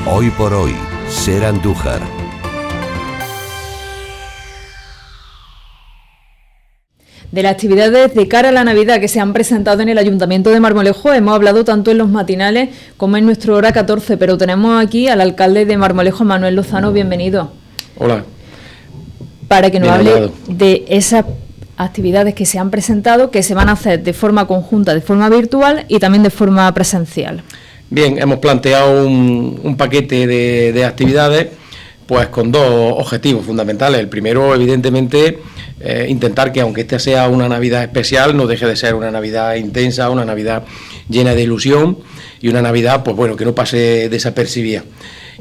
Hoy por hoy, Ser Andújar. De las actividades de cara a la Navidad que se han presentado en el Ayuntamiento de Marmolejo hemos hablado tanto en los matinales como en nuestro Hora 14, pero tenemos aquí al alcalde de Marmolejo, Manuel Lozano. Bienvenido. Hola. Para que nos hable de esas actividades que se han presentado, que se van a hacer de forma conjunta, de forma virtual y también de forma presencial. Bien, hemos planteado un paquete de actividades pues con dos objetivos fundamentales. El primero, evidentemente, intentar que aunque esta sea una Navidad especial, no deje de ser una Navidad intensa, una Navidad llena de ilusión y una Navidad, pues bueno, que no pase desapercibida.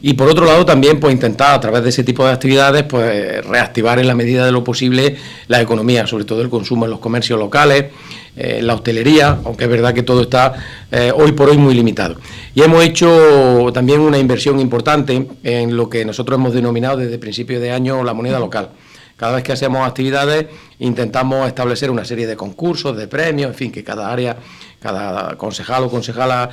Y por otro lado también pues intentar a través de ese tipo de actividades pues reactivar en la medida de lo posible la economía, sobre todo el consumo en los comercios locales, la hostelería, aunque es verdad que todo está hoy por hoy muy limitado. Y hemos hecho también una inversión importante en lo que nosotros hemos denominado desde principios de año la moneda local. Cada vez que hacemos actividades intentamos establecer una serie de concursos, de premios, en fin, que cada área, cada concejal o concejala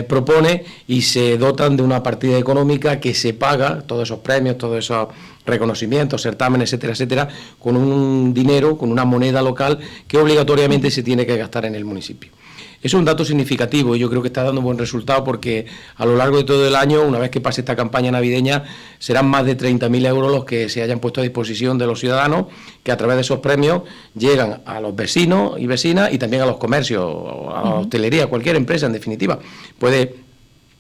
propone y se dotan de una partida económica que se paga, todos esos premios, todos esos reconocimientos, certámenes, etcétera, etcétera, con un dinero, con una moneda local que obligatoriamente se tiene que gastar en el municipio. Es un dato significativo y yo creo que está dando un buen resultado porque a lo largo de todo el año, una vez que pase esta campaña navideña, serán más de 30.000 euros los que se hayan puesto a disposición de los ciudadanos, que a través de esos premios llegan a los vecinos y vecinas y también a los comercios, a la hostelería, cualquier empresa en definitiva. Puede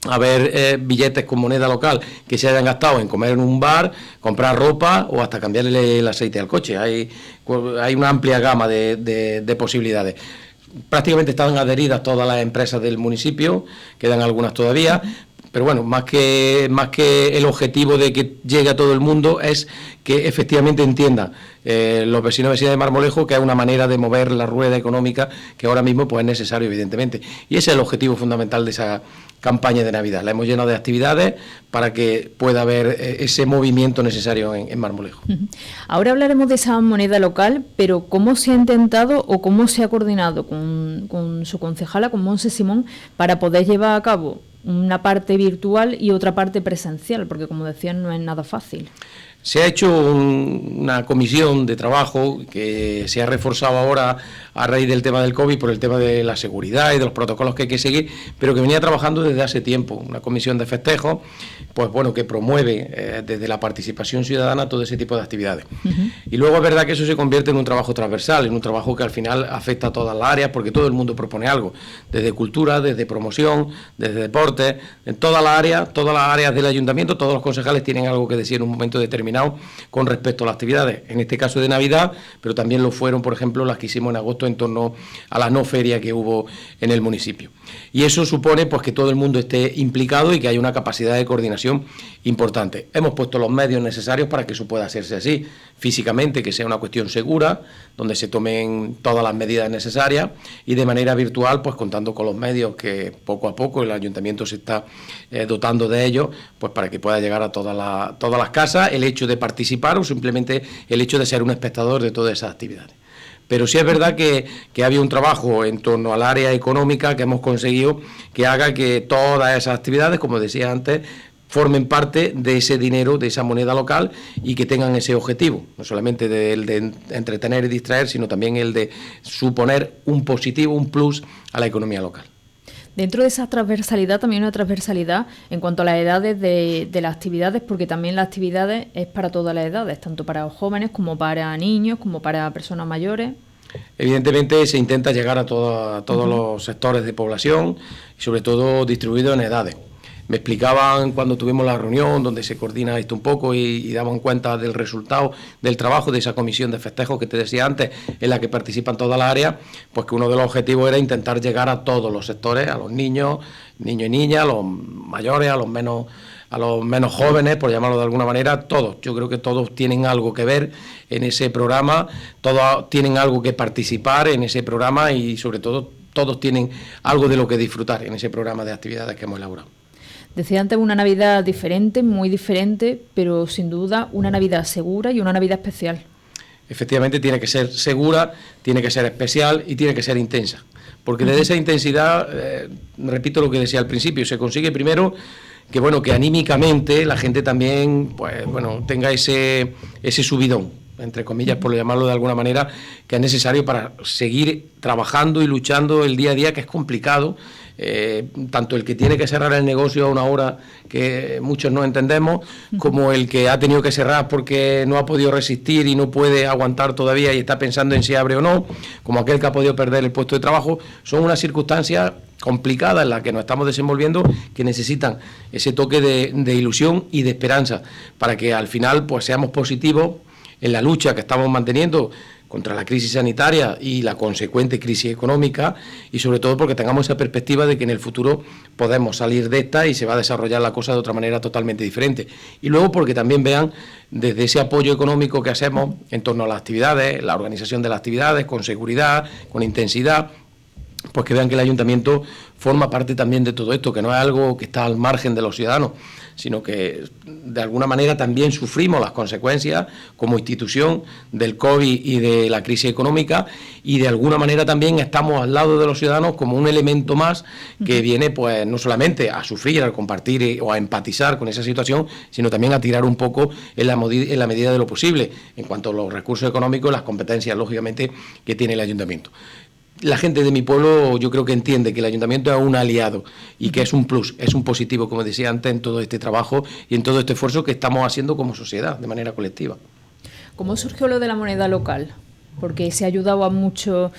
haber billetes con moneda local que se hayan gastado en comer en un bar, comprar ropa o hasta cambiarle el aceite al coche. Hay una amplia gama de posibilidades. Prácticamente están adheridas todas las empresas del municipio, quedan algunas todavía, pero bueno, más que el objetivo de que llegue a todo el mundo es que efectivamente entiendan los vecinos y vecinas de Marmolejo que es una manera de mover la rueda económica que ahora mismo pues es necesario, evidentemente. Y ese es el objetivo fundamental de esa campaña de Navidad. La hemos llenado de actividades para que pueda haber ese movimiento necesario en Marmolejo. Ahora hablaremos de esa moneda local, pero ¿cómo se ha intentado o cómo se ha coordinado con su concejala, con Montse Simón, para poder llevar a cabo una parte virtual y otra parte presencial? Porque, como decían, no es nada fácil. Se ha hecho una comisión de trabajo que se ha reforzado ahora a raíz del tema del COVID por el tema de la seguridad y de los protocolos que hay que seguir, pero que venía trabajando desde hace tiempo. Una comisión de festejos, pues bueno, que promueve desde la participación ciudadana todo ese tipo de actividades. Y luego es verdad que eso se convierte en un trabajo transversal, en un trabajo que al final afecta a todas las áreas, porque todo el mundo propone algo, desde cultura, desde promoción, desde deporte, en todas las áreas del ayuntamiento, todos los concejales tienen algo que decir en un momento determinado con respecto a las actividades, en este caso de Navidad, pero también lo fueron, por ejemplo, las que hicimos en agosto en torno a la no feria que hubo en el municipio. Y eso supone pues que todo el mundo esté implicado y que haya una capacidad de coordinación importante. Hemos puesto los medios necesarios para que eso pueda hacerse así, físicamente, que sea una cuestión segura, donde se tomen todas las medidas necesarias y de manera virtual, pues contando con los medios que poco a poco el ayuntamiento se está dotando de ellos, pues para que pueda llegar a todas las casas el hecho de participar o simplemente el hecho de ser un espectador de todas esas actividades. Pero sí es verdad que ha habido un trabajo en torno al área económica que hemos conseguido que haga que todas esas actividades, como decía antes, formen parte de ese dinero, de esa moneda local y que tengan ese objetivo, no solamente el de entretener y distraer, sino también el de suponer un positivo, un plus a la economía local. Dentro de esa transversalidad, también una transversalidad en cuanto a las edades de las actividades, porque también las actividades es para todas las edades, tanto para jóvenes como para niños, como para personas mayores. Evidentemente se intenta llegar a todos los sectores de población y sobre todo distribuidos en edades. Me explicaban cuando tuvimos la reunión donde se coordina esto un poco y daban cuenta del resultado del trabajo de esa comisión de festejos que te decía antes, en la que participan todas las áreas, pues que uno de los objetivos era intentar llegar a todos los sectores, a los niños y niñas, a los mayores, a los menos jóvenes, por llamarlo de alguna manera, todos. Yo creo que todos tienen algo que ver en ese programa, todos tienen algo que participar en ese programa y sobre todo todos tienen algo de lo que disfrutar en ese programa de actividades que hemos elaborado. Decía antes una Navidad diferente, muy diferente, pero sin duda una Navidad segura y una Navidad especial. Efectivamente tiene que ser segura, tiene que ser especial y tiene que ser intensa. Porque desde esa intensidad, repito lo que decía al principio, se consigue primero bueno, que anímicamente la gente también, pues bueno, tenga ese subidón, entre comillas, por llamarlo de alguna manera, que es necesario para seguir trabajando y luchando el día a día, que es complicado. Tanto el que tiene que cerrar el negocio a una hora que muchos no entendemos, como el que ha tenido que cerrar porque no ha podido resistir y no puede aguantar todavía y está pensando en si abre o no, como aquel que ha podido perder el puesto de trabajo. Son unas circunstancias complicadas en las que nos estamos desenvolviendo, que necesitan ese toque de ilusión y de esperanza para que al final pues seamos positivos en la lucha que estamos manteniendo contra la crisis sanitaria y la consecuente crisis económica, y sobre todo porque tengamos esa perspectiva de que en el futuro podemos salir de esta y se va a desarrollar la cosa de otra manera totalmente diferente. Y luego porque también vean desde ese apoyo económico que hacemos en torno a las actividades, la organización de las actividades, con seguridad, con intensidad, pues que vean que el ayuntamiento forma parte también de todo esto, que no es algo que está al margen de los ciudadanos, sino que de alguna manera también sufrimos las consecuencias como institución del COVID y de la crisis económica, y de alguna manera también estamos al lado de los ciudadanos como un elemento más que viene pues no solamente a sufrir, a compartir o a empatizar con esa situación, sino también a tirar un poco en la medida de lo posible en cuanto a los recursos económicos y las competencias, lógicamente, que tiene el ayuntamiento. La gente de mi pueblo yo creo que entiende que el ayuntamiento es un aliado y que es un plus, es un positivo, como decía antes, en todo este trabajo y en todo este esfuerzo que estamos haciendo como sociedad, de manera colectiva. ¿Cómo surgió lo de la moneda local? Porque se ha ayudado a muchos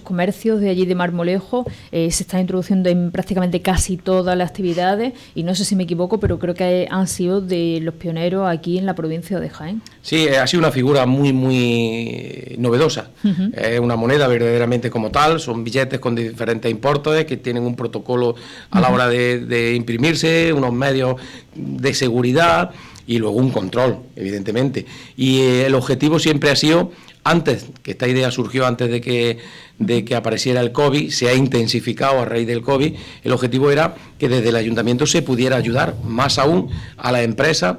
comercios de allí de Marmolejo, se está introduciendo en prácticamente casi todas las actividades, y no sé si me equivoco, pero creo que han sido de los pioneros aquí en la provincia de Jaén. Sí, ha sido una figura muy, muy novedosa. Es una moneda verdaderamente como tal, son billetes con diferentes importes que tienen un protocolo a la hora de imprimirse, unos medios de seguridad y luego un control, evidentemente. Y el objetivo siempre ha sido, antes, que esta idea surgió antes de que apareciera el COVID, se ha intensificado a raíz del COVID, el objetivo era que desde el ayuntamiento se pudiera ayudar más aún a las empresas,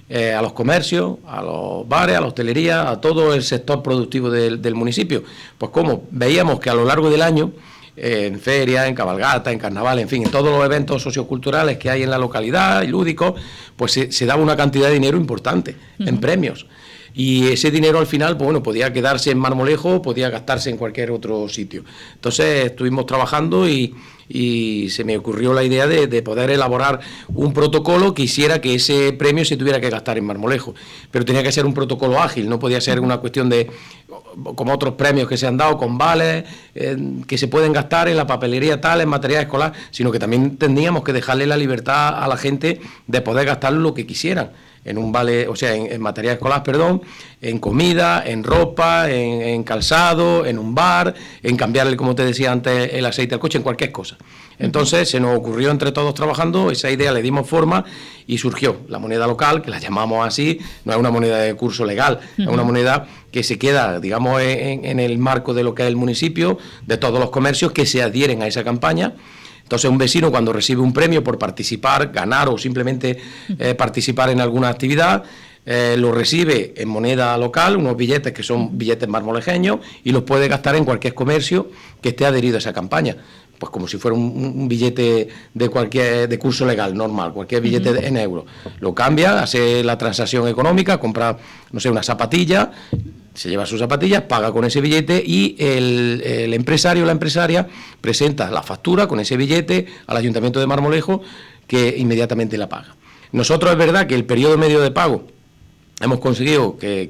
a los comercios, a los bares, a la hostelería, a todo el sector productivo del municipio. Pues como veíamos que a lo largo del año, en ferias, en cabalgata, en carnaval, en fin, en todos los eventos socioculturales que hay en la localidad y lúdicos, pues se daba una cantidad de dinero importante en premios. Y ese dinero al final, pues bueno, podía quedarse en Marmolejo, podía gastarse en cualquier otro sitio. Entonces estuvimos trabajando y se me ocurrió la idea de poder elaborar un protocolo que hiciera que ese premio se tuviera que gastar en Marmolejo. Pero tenía que ser un protocolo ágil, no podía ser una cuestión de, como otros premios que se han dado, con vales, que se pueden gastar en la papelería tal, en material escolar, sino que también teníamos que dejarle la libertad a la gente de poder gastar lo que quisieran. En un vale, o sea, en material escolar, perdón, en comida, en ropa, en calzado, en un bar, en cambiarle, como te decía antes, el aceite al coche, en cualquier cosa. Entonces se nos ocurrió entre todos trabajando, esa idea le dimos forma y surgió la moneda local, que la llamamos así, no es una moneda de curso legal, es una moneda que se queda, digamos, en el marco de lo que es el municipio, de todos los comercios que se adhieren a esa campaña. Entonces un vecino, cuando recibe un premio por participar, ganar o simplemente participar en alguna actividad, lo recibe en moneda local, unos billetes que son billetes marmolejeños, y los puede gastar en cualquier comercio que esté adherido a esa campaña. Pues como si fuera un billete de curso legal normal, cualquier billete en euros. Lo cambia, hace la transacción económica, compra, no sé, una zapatilla, se lleva sus zapatillas, paga con ese billete y el empresario o la empresaria presenta la factura con ese billete al Ayuntamiento de Marmolejo, que inmediatamente la paga. Nosotros es verdad que el periodo medio de pago hemos conseguido que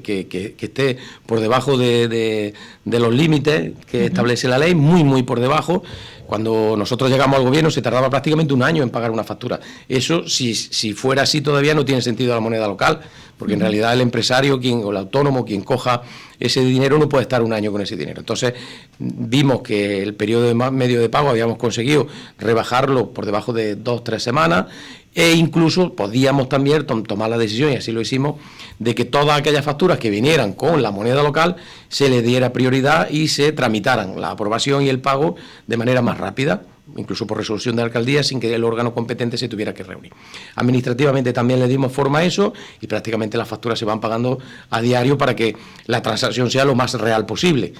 esté por debajo de los límites que establece la ley, muy, muy por debajo. Cuando nosotros llegamos al gobierno se tardaba prácticamente un año en pagar una factura. Eso, si fuera así todavía, no tiene sentido la moneda local, porque en realidad el empresario o el autónomo, quien coja ese dinero, no puede estar un año con ese dinero. Entonces vimos que el periodo medio de pago habíamos conseguido rebajarlo por debajo de 2 o 3 semanas, e incluso podíamos también tomar la decisión, y así lo hicimos, de que todas aquellas facturas que vinieran con la moneda local se le diera prioridad y se tramitaran la aprobación y el pago de manera más rápida. incluso por resolución de la alcaldía, sin que el órgano competente se tuviera que reunir. Administrativamente también le dimos forma a eso y prácticamente las facturas se van pagando a diario para que la transacción sea lo más real posible,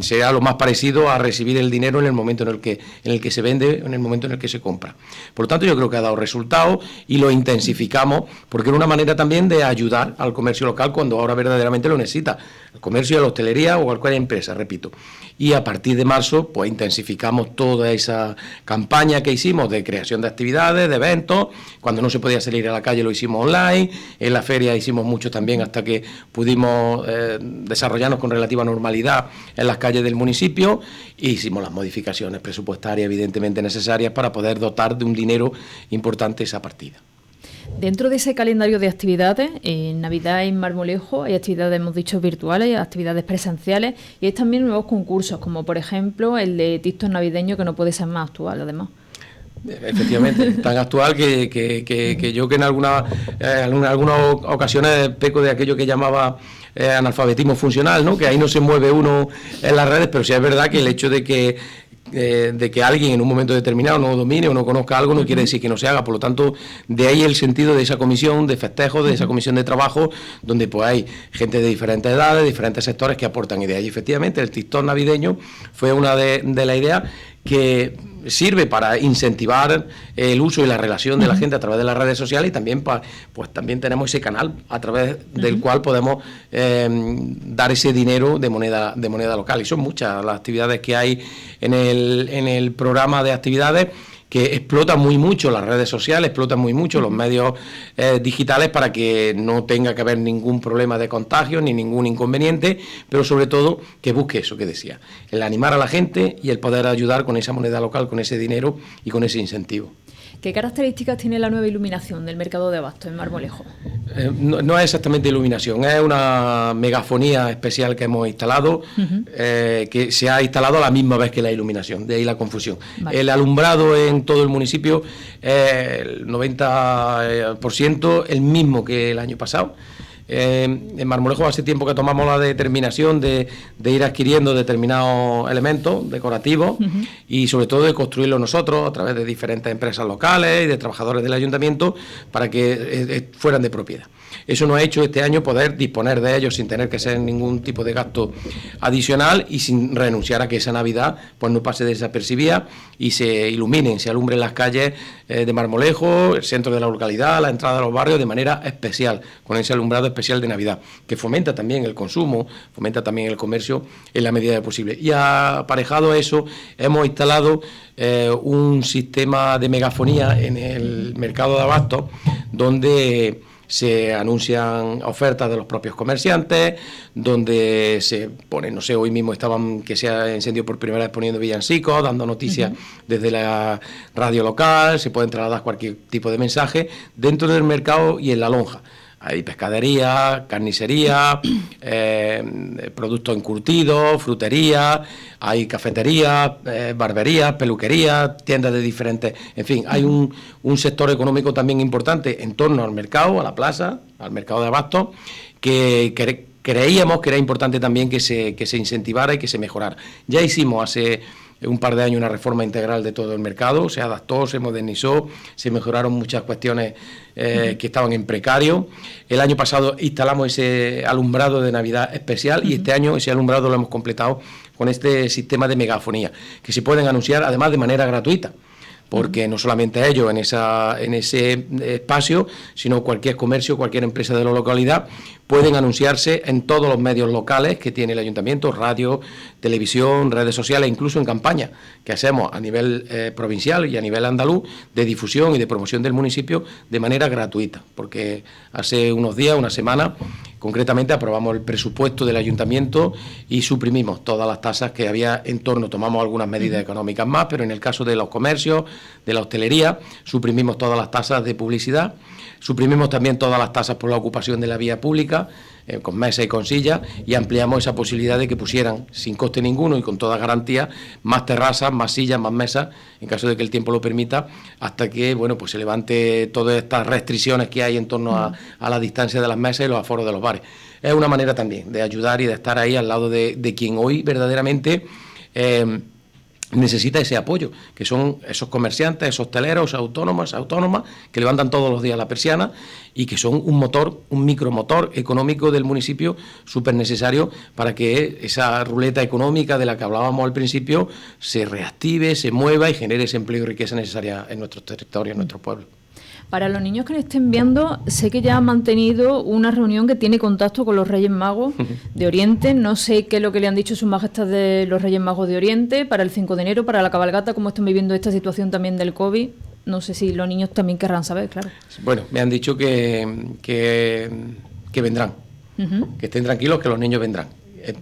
sea lo más parecido a recibir el dinero en el momento en el que se vende, en el momento en el que se compra. Por lo tanto, yo creo que ha dado resultados y lo intensificamos porque era una manera también de ayudar al comercio local cuando ahora verdaderamente lo necesita, el comercio, la hostelería o cualquier empresa, repito. Y a partir de marzo, pues intensificamos toda esa campaña que hicimos de creación de actividades, de eventos. Cuando no se podía salir a la calle lo hicimos online, en la feria hicimos mucho también hasta que pudimos desarrollarnos con relativa normalidad en las calles del municipio, e hicimos las modificaciones presupuestarias evidentemente necesarias para poder dotar de un dinero importante esa partida. Dentro de ese calendario de actividades, en Navidad en Marmolejo hay actividades, hemos dicho, virtuales, actividades presenciales y hay también nuevos concursos, como por ejemplo el de TikTok navideño, que no puede ser más actual, además. Efectivamente, tan actual que yo que en algunas ocasiones peco de aquello que llamaba analfabetismo funcional, ¿no? Que ahí no se mueve uno en las redes, pero sí es verdad que el hecho de que alguien en un momento determinado no domine o no conozca algo no quiere decir que no se haga. Por lo tanto, de ahí el sentido de esa comisión de festejos, de esa comisión de trabajo, donde pues hay gente de diferentes edades, diferentes sectores que aportan ideas. Y efectivamente el TikTok navideño fue una de las ideas que sirve para incentivar el uso y la relación de la gente a través de las redes sociales, y también pues también tenemos ese canal a través del cual podemos dar ese dinero de moneda local, y son muchas las actividades que hay en el programa de actividades, que explotan muy mucho las redes sociales, explotan muy mucho los medios digitales para que no tenga que haber ningún problema de contagio ni ningún inconveniente, pero sobre todo que busque eso que decía, el animar a la gente y el poder ayudar con esa moneda local, con ese dinero y con ese incentivo. ¿Qué características tiene la nueva iluminación del mercado de abasto en Marmolejo? No es exactamente iluminación, es una megafonía especial que hemos instalado, que se ha instalado a la misma vez que la iluminación, de ahí la confusión. Vale. El alumbrado en todo el municipio, el 90% el mismo que el año pasado. En Marmolejo hace tiempo que tomamos la determinación de ir adquiriendo determinados elementos decorativos y sobre todo de construirlos nosotros a través de diferentes empresas locales y de trabajadores del ayuntamiento para que fueran de propiedad. Eso nos ha hecho este año poder disponer de ellos sin tener que hacer ningún tipo de gasto adicional y sin renunciar a que esa Navidad pues no pase desapercibida y se iluminen, se alumbren las calles de Marmolejo, el centro de la localidad, la entrada de los barrios de manera especial, con ese alumbrado especial de Navidad, que fomenta también el consumo, fomenta también el comercio en la medida de posible. Y aparejado a eso, hemos instalado un sistema de megafonía en el mercado de abasto, donde se anuncian ofertas de los propios comerciantes, donde se pone, no sé, hoy mismo que se ha encendido por primera vez poniendo villancicos, dando noticias desde la radio local, se pueden trasladar cualquier tipo de mensaje dentro del mercado y en la lonja. Hay pescadería, carnicería, productos encurtidos, frutería, hay cafetería, barbería, peluquería, tiendas de diferentes... En fin, hay un sector económico también importante en torno al mercado, a la plaza, al mercado de abasto, que creíamos que era importante también que se incentivara y que se mejorara. Ya hicimos hace un par de años una reforma integral de todo el mercado, se adaptó, se modernizó, se mejoraron muchas cuestiones que estaban en precario. El año pasado instalamos ese alumbrado de Navidad especial y este año ese alumbrado lo hemos completado con este sistema de megafonía, que se pueden anunciar además de manera gratuita, porque no solamente ellos en ese espacio, sino cualquier comercio, cualquier empresa de la localidad pueden anunciarse en todos los medios locales que tiene el ayuntamiento, radio, televisión, redes sociales, incluso en campaña que hacemos a nivel provincial y a nivel andaluz de difusión y de promoción del municipio de manera gratuita, porque hace unos días, una semana, concretamente aprobamos el presupuesto del ayuntamiento y suprimimos todas las tasas que había en torno, tomamos algunas medidas económicas más, pero en el caso de los comercios, de la hostelería, suprimimos todas las tasas de publicidad, suprimimos también todas las tasas por la ocupación de la vía pública, con mesa y con silla, y ampliamos esa posibilidad de que pusieran, sin coste ninguno y con toda garantía, más terrazas, más sillas, más mesas, en caso de que el tiempo lo permita, hasta que pues se levante todas estas restricciones que hay en torno a la distancia de las mesas y los aforos de los bares. Es una manera también de ayudar y de estar ahí al lado de quien hoy verdaderamente necesita ese apoyo, que son esos comerciantes, esos hosteleros, autónomas que levantan todos los días la persiana y que son un motor, un micromotor económico del municipio súper necesario para que esa ruleta económica de la que hablábamos al principio se reactive, se mueva y genere ese empleo y riqueza necesaria en nuestros territorios, en nuestros pueblos. Para los niños que nos estén viendo, sé que ya han mantenido una reunión que tiene contacto con los Reyes Magos de Oriente. No sé qué es lo que le han dicho sus majestades de los Reyes Magos de Oriente para el 5 de enero, para la cabalgata, cómo están viviendo esta situación también del COVID. No sé si los niños también querrán saber, claro. Bueno, me han dicho que vendrán, que estén tranquilos, que los niños vendrán.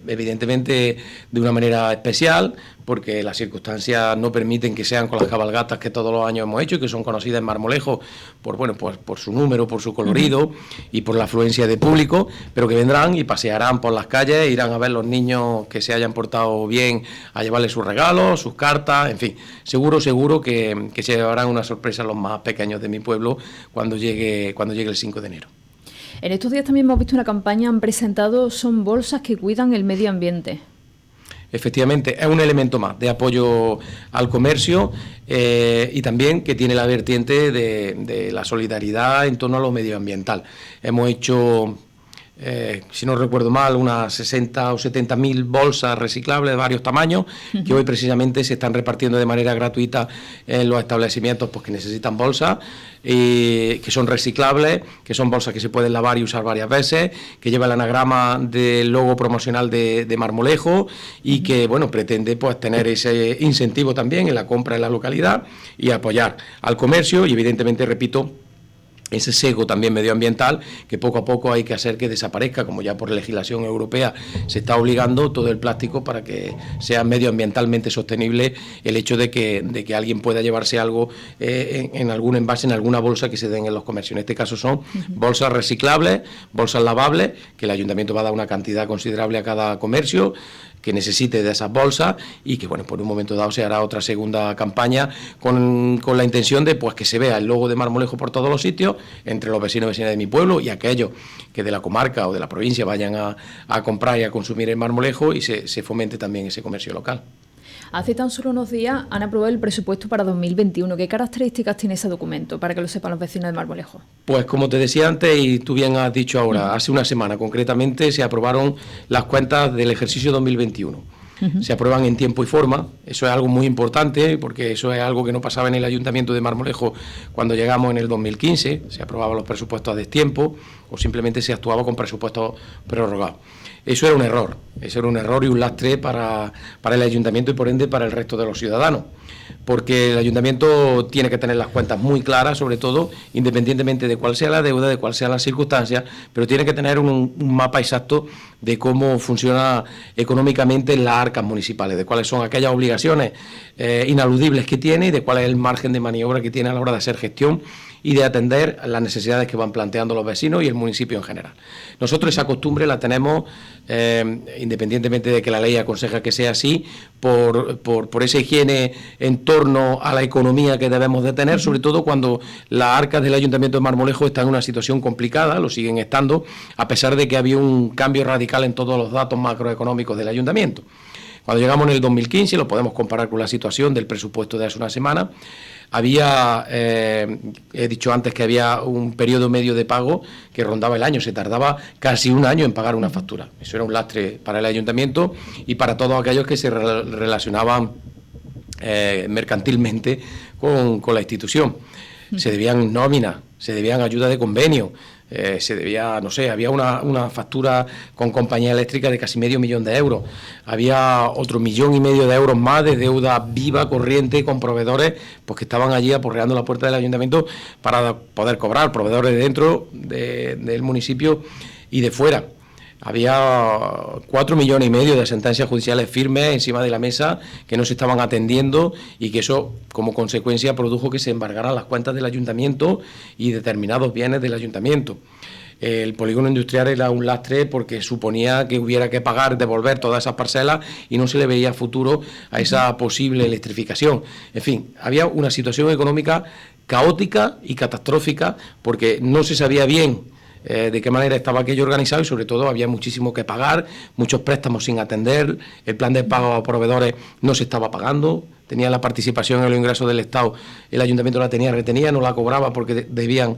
Evidentemente de una manera especial, porque las circunstancias no permiten que sean con las cabalgatas que todos los años hemos hecho y que son conocidas en Marmolejo por su número, por su colorido y por la afluencia de público, pero que vendrán y pasearán por las calles, irán a ver los niños que se hayan portado bien, a llevarles sus regalos, sus cartas, en fin, seguro que se llevarán una sorpresa a los más pequeños de mi pueblo cuando llegue el 5 de enero. En estos días también hemos visto una campaña, han presentado, son bolsas que cuidan el medio ambiente. Efectivamente, es un elemento más de apoyo al comercio y también que tiene la vertiente de la solidaridad en torno a lo medioambiental. Hemos hecho, si no recuerdo mal, unas 60 o 70.000 bolsas reciclables de varios tamaños, que hoy precisamente se están repartiendo de manera gratuita en los establecimientos pues, que necesitan bolsas, que son reciclables, que son bolsas que se pueden lavar y usar varias veces, que lleva el anagrama del logo promocional de Marmolejo y que bueno pretende pues tener ese incentivo también en la compra en la localidad y apoyar al comercio y evidentemente, repito, ese sesgo también medioambiental que poco a poco hay que hacer que desaparezca, como ya por legislación europea se está obligando todo el plástico para que sea medioambientalmente sostenible el hecho de que alguien pueda llevarse algo en algún envase, en alguna bolsa que se den en los comercios. En este caso son bolsas reciclables, bolsas lavables, que el ayuntamiento va a dar una cantidad considerable a cada comercio que necesite de esas bolsas y que bueno, por un momento dado se hará otra segunda campaña con la intención de pues que se vea el logo de Marmolejo por todos los sitios, entre los vecinos y vecinas de mi pueblo y aquellos que de la comarca o de la provincia vayan a comprar y a consumir en Marmolejo y se fomente también ese comercio local. Hace tan solo unos días han aprobado el presupuesto para 2021. ¿Qué características tiene ese documento para que lo sepan los vecinos de Marmolejo? Pues como te decía antes y tú bien has dicho ahora, hace una semana concretamente se aprobaron las cuentas del ejercicio 2021. Se aprueban en tiempo y forma, eso es algo muy importante porque eso es algo que no pasaba en el Ayuntamiento de Marmolejo cuando llegamos en el 2015, se aprobaban los presupuestos a destiempo o simplemente se actuaba con presupuestos prorrogados. Eso era un error y un lastre para el Ayuntamiento y por ende para el resto de los ciudadanos, porque el Ayuntamiento tiene que tener las cuentas muy claras, sobre todo, independientemente de cuál sea la deuda, de cuál sean las circunstancias, pero tiene que tener un mapa exacto de cómo funciona económicamente las arcas municipales, de cuáles son aquellas obligaciones inaludibles que tiene y de cuál es el margen de maniobra que tiene a la hora de hacer gestión y de atender las necesidades que van planteando los vecinos y el municipio en general. Nosotros esa costumbre la tenemos, independientemente de que la ley aconseja que sea así, por esa higiene en torno a la economía que debemos de tener, sobre todo cuando las arcas del Ayuntamiento de Marmolejo están en una situación complicada, lo siguen estando, a pesar de que había un cambio radical en todos los datos macroeconómicos del Ayuntamiento. Cuando llegamos en el 2015, lo podemos comparar con la situación del presupuesto de hace una semana, había, he dicho antes que había un periodo medio de pago que rondaba el año, se tardaba casi un año en pagar una factura. Eso era un lastre para el Ayuntamiento y para todos aquellos que se relacionaban mercantilmente con la institución. Se debían nóminas, se debían ayuda de convenio, se debía, no sé, había una factura con compañía eléctrica de casi $500.000 de euros, había otro $1,5 millones de euros más de deuda viva, corriente, con proveedores pues que estaban allí aporreando la puerta del Ayuntamiento para poder cobrar, proveedores de dentro del municipio y de fuera. Había 4,5 millones de sentencias judiciales firmes encima de la mesa que no se estaban atendiendo y que eso, como consecuencia, produjo que se embargaran las cuentas del Ayuntamiento y determinados bienes del Ayuntamiento. El polígono industrial era un lastre porque suponía que hubiera que pagar, devolver todas esas parcelas y no se le veía futuro a esa posible electrificación. En fin, había una situación económica caótica y catastrófica porque no se sabía bien de qué manera estaba aquello organizado y sobre todo había muchísimo que pagar, muchos préstamos sin atender, el plan de pago a proveedores no se estaba pagando, tenía la participación en los ingresos del Estado, el ayuntamiento la tenía retenida, no la cobraba porque debían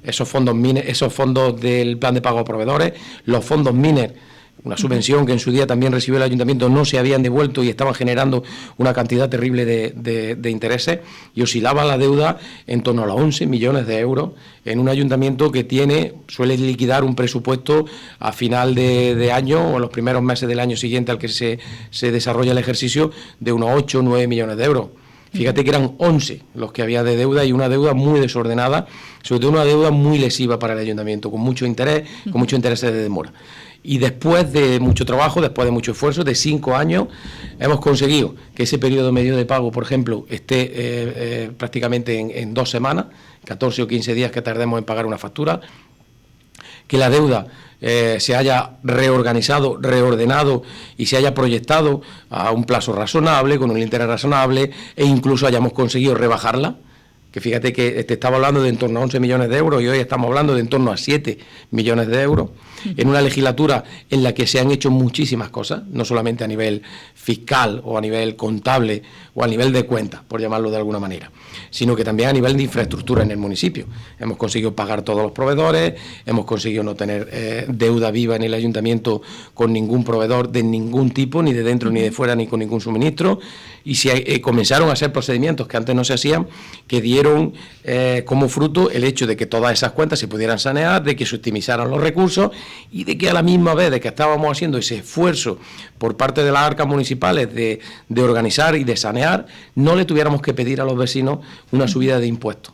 esos fondos del plan de pago a proveedores, los fondos MINER, una subvención que en su día también recibió el ayuntamiento, no se habían devuelto y estaban generando una cantidad terrible de intereses, y oscilaba la deuda en torno a los 11 millones de euros en un ayuntamiento que suele liquidar un presupuesto a final de año o en los primeros meses del año siguiente al que se desarrolla el ejercicio, de unos 8 o 9 millones de euros. Fíjate que eran 11 los que había de deuda, y una deuda muy desordenada, sobre todo una deuda muy lesiva para el ayuntamiento, con mucho interés, con muchos intereses de demora. Y después de mucho trabajo, después de mucho esfuerzo, de 5 años, hemos conseguido que ese periodo medio de pago, por ejemplo, esté prácticamente en 2 semanas, 14 o 15 días que tardemos en pagar una factura, que la deuda se haya reorganizado, reordenado y se haya proyectado a un plazo razonable, con un interés razonable, e incluso hayamos conseguido rebajarla, que fíjate que te estaba hablando de en torno a 11 millones de euros y hoy estamos hablando de en torno a 7 millones de euros, en una legislatura en la que se han hecho muchísimas cosas, no solamente a nivel fiscal o a nivel contable o a nivel de cuentas, por llamarlo de alguna manera, sino que también a nivel de infraestructura en el municipio. Hemos conseguido pagar todos los proveedores, hemos conseguido no tener deuda viva en el ayuntamiento con ningún proveedor de ningún tipo, ni de dentro ni de fuera, ni con ningún suministro, y comenzaron a hacer procedimientos que antes no se hacían, que dieron como fruto el hecho de que todas esas cuentas se pudieran sanear, de que se optimizaran los recursos y de que a la misma vez de que estábamos haciendo ese esfuerzo por parte de las arcas municipales de organizar y de sanear, no le tuviéramos que pedir a los vecinos una subida de impuestos.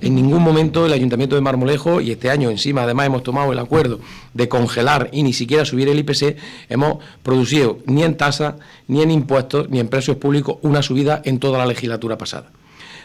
En ningún momento el Ayuntamiento de Marmolejo, y este año encima además hemos tomado el acuerdo de congelar y ni siquiera subir el IPC, hemos producido ni en tasas, ni en impuestos, ni en precios públicos una subida en toda la legislatura pasada.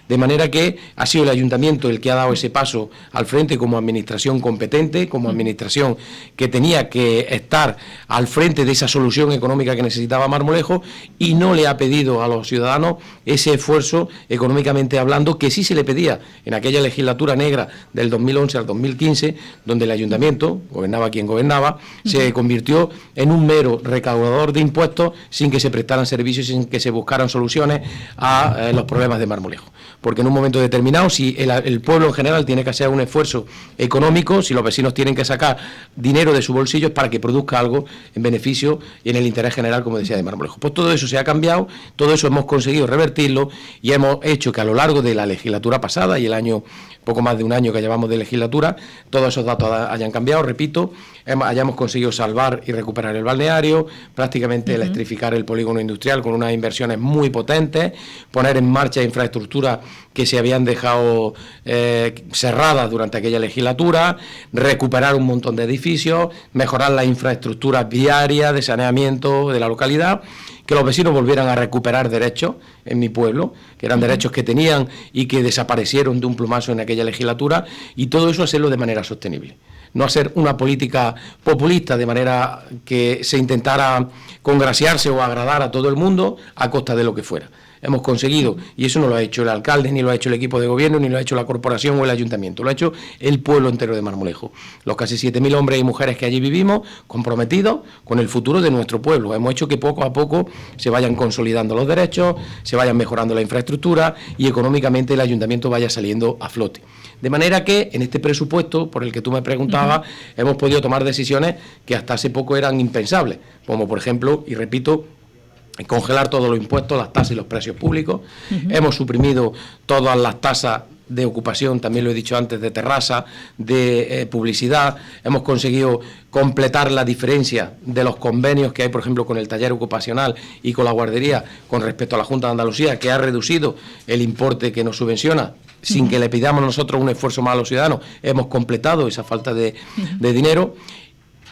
De manera que ha sido el ayuntamiento el que ha dado ese paso al frente como administración competente, como administración que tenía que estar al frente de esa solución económica que necesitaba Marmolejo, y no le ha pedido a los ciudadanos ese esfuerzo económicamente hablando que sí se le pedía en aquella legislatura negra del 2011 al 2015, donde el ayuntamiento, gobernaba quien gobernaba, se convirtió en un mero recaudador de impuestos sin que se prestaran servicios, sin que se buscaran soluciones a los problemas de Marmolejo. Porque en un momento determinado, si el pueblo en general tiene que hacer un esfuerzo económico, si los vecinos tienen que sacar dinero de su bolsillo, es para que produzca algo en beneficio y en el interés general, como decía, de Marmolejo. Pues todo eso se ha cambiado, todo eso hemos conseguido revertirlo, y hemos hecho que a lo largo de la legislatura pasada y el año, poco más de un año que llevamos de legislatura, todos esos datos hayan cambiado, repito, hayamos conseguido salvar y recuperar el balneario, prácticamente electrificar el polígono industrial con unas inversiones muy potentes, poner en marcha infraestructuras que se habían dejado cerradas durante aquella legislatura, recuperar un montón de edificios, mejorar las infraestructuras viarias, de saneamiento de la localidad, que los vecinos volvieran a recuperar derechos en mi pueblo, que eran derechos que tenían y que desaparecieron de un plumazo en aquella legislatura, y todo eso hacerlo de manera sostenible. No hacer una política populista de manera que se intentara congraciarse o agradar a todo el mundo a costa de lo que fuera. Hemos conseguido, y eso no lo ha hecho el alcalde, ni lo ha hecho el equipo de gobierno, ni lo ha hecho la corporación o el ayuntamiento, lo ha hecho el pueblo entero de Marmolejo. Los casi 7.000 hombres y mujeres que allí vivimos, comprometidos con el futuro de nuestro pueblo. Hemos hecho que poco a poco se vayan consolidando los derechos, se vayan mejorando la infraestructura y económicamente el ayuntamiento vaya saliendo a flote. De manera que en este presupuesto, por el que tú me preguntabas, hemos podido tomar decisiones que hasta hace poco eran impensables, como por ejemplo, y repito, congelar todos los impuestos, las tasas y los precios públicos. Hemos suprimido todas las tasas de ocupación, también lo he dicho antes, de terraza, de publicidad. Hemos conseguido completar la diferencia de los convenios que hay, por ejemplo, con el taller ocupacional y con la guardería con respecto a la Junta de Andalucía, que ha reducido el importe que nos subvenciona sin que le pidamos nosotros un esfuerzo más a los ciudadanos. Hemos completado esa falta de dinero.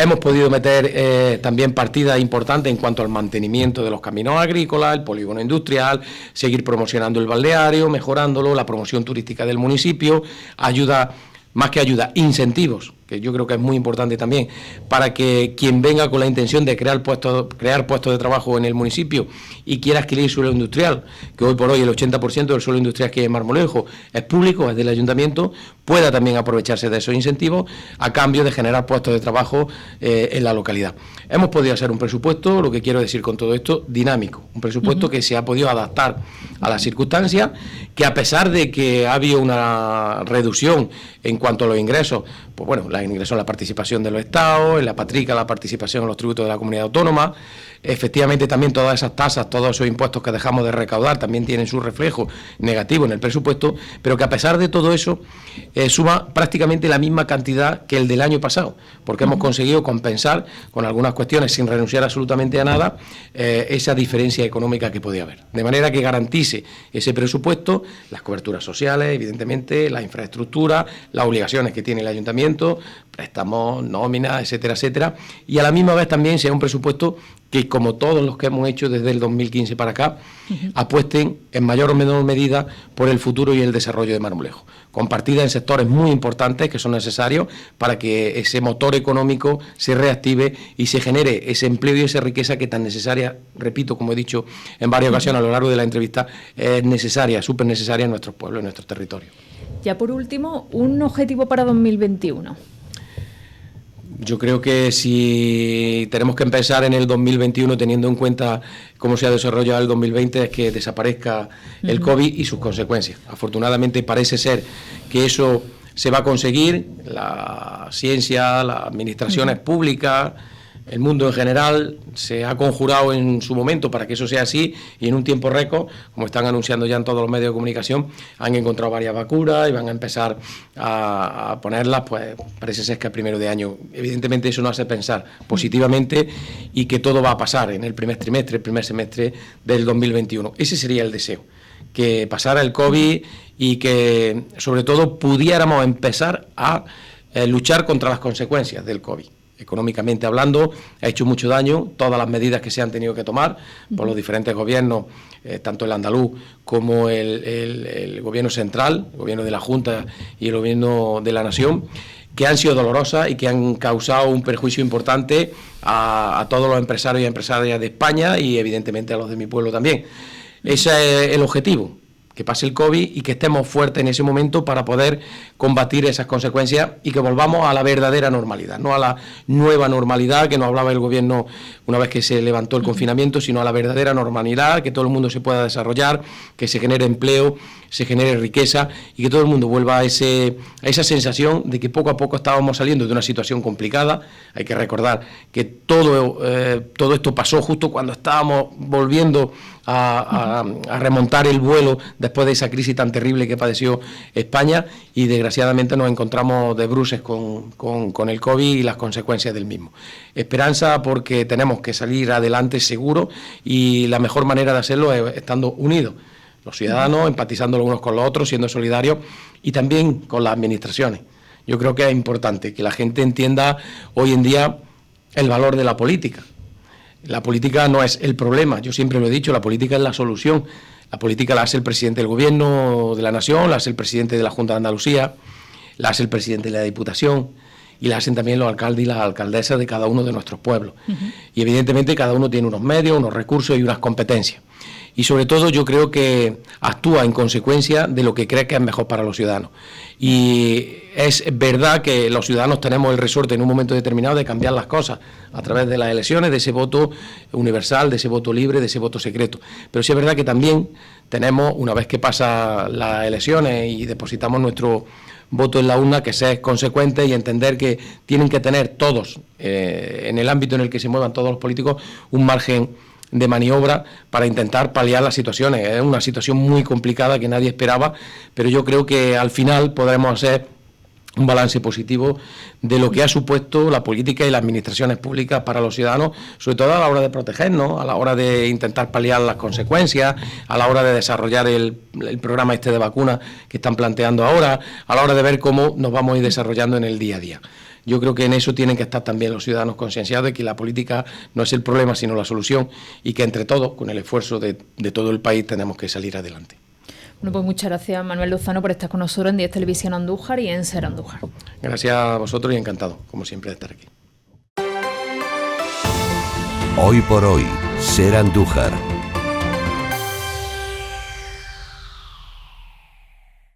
Hemos podido meter también partidas importantes en cuanto al mantenimiento de los caminos agrícolas, el polígono industrial, seguir promocionando el balneario, mejorándolo, la promoción turística del municipio, ayuda, más que ayuda, incentivos que yo creo que es muy importante también, para que quien venga con la intención de crear puestos de trabajo en el municipio y quiera adquirir suelo industrial, que hoy por hoy el 80% del suelo industrial que hay en Marmolejo es público, es del ayuntamiento, pueda también aprovecharse de esos incentivos a cambio de generar puestos de trabajo en la localidad. Hemos podido hacer un presupuesto, lo que quiero decir con todo esto, dinámico, un presupuesto que se ha podido adaptar a las circunstancias, que a pesar de que ha habido una reducción en cuanto a los ingresos, pues bueno, la ingresos en la participación de los estados, en la patrica la participación en los tributos de la comunidad autónoma, efectivamente también todas esas tasas, todos esos impuestos que dejamos de recaudar también tienen su reflejo negativo en el presupuesto, pero que a pesar de todo eso suma prácticamente la misma cantidad que el del año pasado, porque hemos conseguido compensar con algunas cuestiones sin renunciar absolutamente a nada esa diferencia económica que podía haber, de manera que garantice ese presupuesto las coberturas sociales, evidentemente, la infraestructura, las obligaciones que tiene el ayuntamiento, préstamos, nóminas, etcétera, etcétera, y a la misma vez también sea un presupuesto que, como todos los que hemos hecho desde el 2015 para acá, apuesten en mayor o menor medida por el futuro y el desarrollo de Marmolejo, con partidas en sectores muy importantes que son necesarios para que ese motor económico se reactive y se genere ese empleo y esa riqueza que tan necesaria, repito, como he dicho en varias ocasiones a lo largo de la entrevista, es necesaria, súper necesaria en nuestros pueblos, en nuestros territorios. Ya por último, un objetivo para 2021. Yo creo que si tenemos que empezar en el 2021 teniendo en cuenta cómo se ha desarrollado el 2020 es que desaparezca el COVID y sus consecuencias. Afortunadamente parece ser que eso se va a conseguir, la ciencia, las administraciones públicas, el mundo en general se ha conjurado en su momento para que eso sea así y en un tiempo récord, como están anunciando ya en todos los medios de comunicación, han encontrado varias vacunas y van a empezar a ponerlas, pues parece ser que a primero de año. Evidentemente eso nos hace pensar positivamente y que todo va a pasar en el primer trimestre, el primer semestre del 2021. Ese sería el deseo, que pasara el COVID y que sobre todo pudiéramos empezar a luchar contra las consecuencias del COVID. Económicamente hablando, ha hecho mucho daño todas las medidas que se han tenido que tomar por los diferentes gobiernos, tanto el andaluz como el gobierno central, el gobierno de la Junta y el gobierno de la Nación, que han sido dolorosas y que han causado un perjuicio importante a todos los empresarios y empresarias de España y evidentemente a los de mi pueblo también. Ese es el objetivo, que pase el COVID y que estemos fuertes en ese momento para poder combatir esas consecuencias y que volvamos a la verdadera normalidad, no a la nueva normalidad que nos hablaba el gobierno una vez que se levantó el confinamiento, sino a la verdadera normalidad, que todo el mundo se pueda desarrollar, que se genere empleo, se genere riqueza y que todo el mundo vuelva a esa sensación de que poco a poco estábamos saliendo de una situación complicada. Hay que recordar que todo esto pasó justo cuando estábamos volviendo a remontar el vuelo después de esa crisis tan terrible que padeció España y desgraciadamente nos encontramos de bruces con el COVID y las consecuencias del mismo. Esperanza porque tenemos que salir adelante seguro y la mejor manera de hacerlo es estando unidos, los ciudadanos, empatizando los unos con los otros, siendo solidarios y también con las administraciones. Yo creo que es importante que la gente entienda hoy en día el valor de la política. La política no es el problema, yo siempre lo he dicho, la política es la solución. La política la hace el presidente del Gobierno de la Nación, la hace el presidente de la Junta de Andalucía, la hace el presidente de la Diputación y la hacen también los alcaldes y las alcaldesas de cada uno de nuestros pueblos. Y evidentemente cada uno tiene unos medios, unos recursos y unas competencias. Y sobre todo yo creo que actúa en consecuencia de lo que cree que es mejor para los ciudadanos. Y es verdad que los ciudadanos tenemos el resorte en un momento determinado de cambiar las cosas a través de las elecciones, de ese voto universal, de ese voto libre, de ese voto secreto. Pero sí es verdad que también tenemos, una vez que pasan las elecciones y depositamos nuestro voto en la urna, que ser consecuente y entender que tienen que tener todos, en el ámbito en el que se muevan todos los políticos, un margen de maniobra para intentar paliar las situaciones. Es una situación muy complicada que nadie esperaba, pero yo creo que al final podremos hacer un balance positivo de lo que ha supuesto la política y las administraciones públicas para los ciudadanos, sobre todo a la hora de protegernos, a la hora de intentar paliar las consecuencias, a la hora de desarrollar el programa de vacunas que están planteando ahora, a la hora de ver cómo nos vamos a ir desarrollando en el día a día. Yo creo que en eso tienen que estar también los ciudadanos concienciados de que la política no es el problema, sino la solución, y que entre todos, con el esfuerzo de todo el país, tenemos que salir adelante. Bueno, pues muchas gracias, Manuel Lozano, por estar con nosotros en 10 Televisión Andújar y en Ser Andújar. Gracias a vosotros y encantado, como siempre, de estar aquí. Hoy por hoy, Ser Andújar.